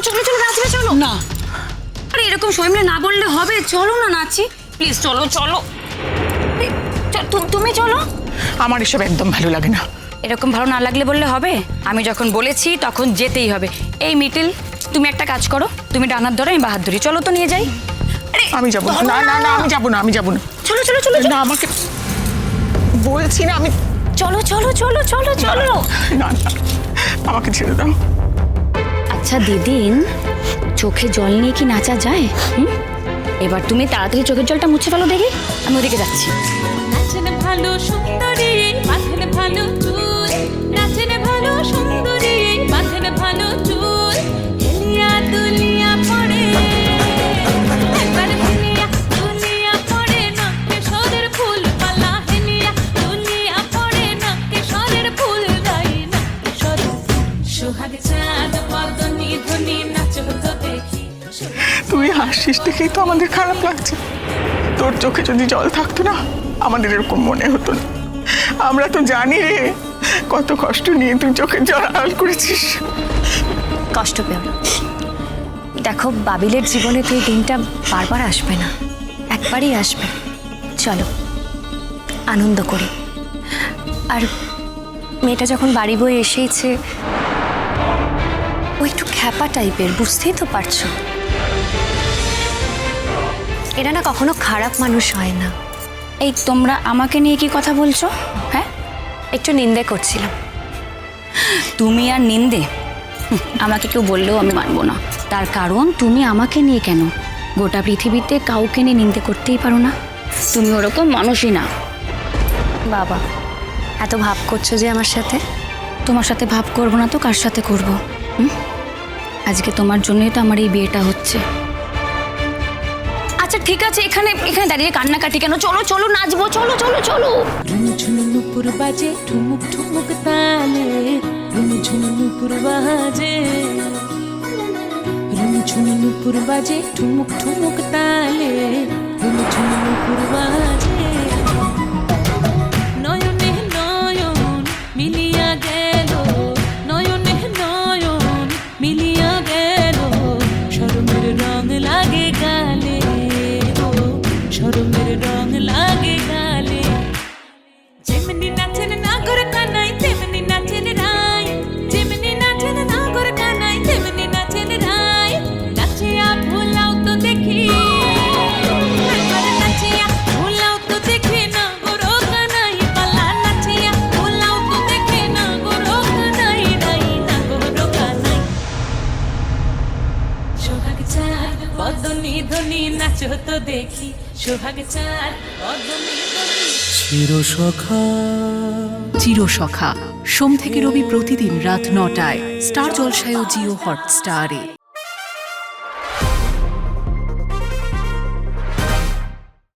চলো চলো নাচবে, চলো। না, আরে এরকম সবাই না বললে হবে, চলো না নাচি প্লিজ, চলো চলো। তুমি চলো। আমার এসব একদম ভালো লাগে না। এরকম ভালো না লাগলে বললে হবে? আমি যখন বলেছি তখন যেতেই হবে। এই মিটিল, তুমি একটা কাজ করো, তুমি ডানার ধরো, আমি বাহার ধরি, চলো তো নিয়ে যাই। আমি যাবো না, না না না, আমি যাবো না, আমি যাবো না। চলো চলো চলো না, আমাকে বলছি না, আমি চলো চলো চলো চলো চলো। না না, আমাকে ছেড়ে দাও। আচ্ছা দিদিন, চোখে জল নিয়ে কি নাচা যায়? এবার তুমি তাড়াতাড়ি চোখের জলটা মুছে ফেলো দেখি, আমি ওদিকে যাচ্ছি। নাচেন ভালো সুন্দরী, মাথেন ভালো চুল, নাচেন ভালো সুন্দরী, মাথেন ভালো চুল, হেলিয়া দুলিয়া পড়ে, একবার হেলিয়া দুলিয়া পড়ে, নাকে সরের ফুল পালা, হেলিয়া দুলিয়া পড়ে, নাকে সরের ফুল গাই, নাকে সরের সোহাগ চাঁদ বদনি ধনি নাচো তো দেখি। তুই হাসিস দেখেই তো আমাদের খারাপ লাগছে। তোর চোখে যদি জল থাকতো না, আমাদের এরকম মনে হতো না। আমরা তো জানি রে, কত কষ্ট নিয়ে তুই চোখের জল আড়াল করেছিস। কষ্ট পেও না। দেখো, বাবিলের জীবনে তো এই দিনটা বারবার আসবে না, একবারই আসবে। চলো আনন্দ করি। আর মেয়েটা যখন বাড়ি বয়ে এসেইছে, ও একটু খ্যাপা টাইপের, বুঝতেই তো পারছো। এরা না কখনো খারাপ মানুষ হয় না। এই তোমরা আমাকে নিয়ে কি কথা বলছো? হ্যাঁ, একটু নিন্দে করছিলাম। তুমি আর নিন্দে? আমাকে কেউ বললেও আমি মানবো না। তার কারণ তুমি আমাকে নিয়ে কেন? গোটা পৃথিবীতে কাউকে নিয়ে নিন্দে করতেই পারো না। তুমি ওরকম মানুষই না। বাবা, এত ভাব করছো যে আমার সাথে? তোমার সাথে ভাব করবো না তো কার সাথে করবো? আজকে তোমার জন্যই তো আমার এই বিয়েটা হচ্ছে। আচ্ছা ঠিক আছে, এখানে এখানে দাঁড়িয়ে কান্নাকাটি কেন? চলো চলো নাচবো, চলো চলো চলো। ঝুনু নুপুর বাজে ঠুমুক ঠুমুক তালে, ঝুনু নুপুর বাজে, ঝুনু নুপুর বাজে ঠুমুক ঠুমুক তালে, ঝুনু নুপুর বাজে। নয়নে নয়ন মিলিয়া গেল, নয়নে নয়ন মিলিয়া গেল, শরমের রং লাগে গালে, ও শরমের রং লাগে গালে। যেমনি নাচেন নাগর কানাই, তেমনি নাচেন রায়, যেমনি নাচেন নাগর কানাই, তেমনি নাচেন রায়। নাচিয়া ভোলাও তো দেখি, একবার নাচিয়া ভোলাও তো দেখি, নাগর কানাই পালা, নাচিয়া ভোলাও তো দেখি, নাগর কানাই রাই, নাগর কানাই। সোহাগ চাঁদ বদনি ধনি নাচো তো দেখি, সোহাগ চাঁদ বদনি ধনি। চিরসখা সোম থেকে রবি প্রতিদিন রাত ৯টায় স্টার জলসায় ও জিও হটস্টারে।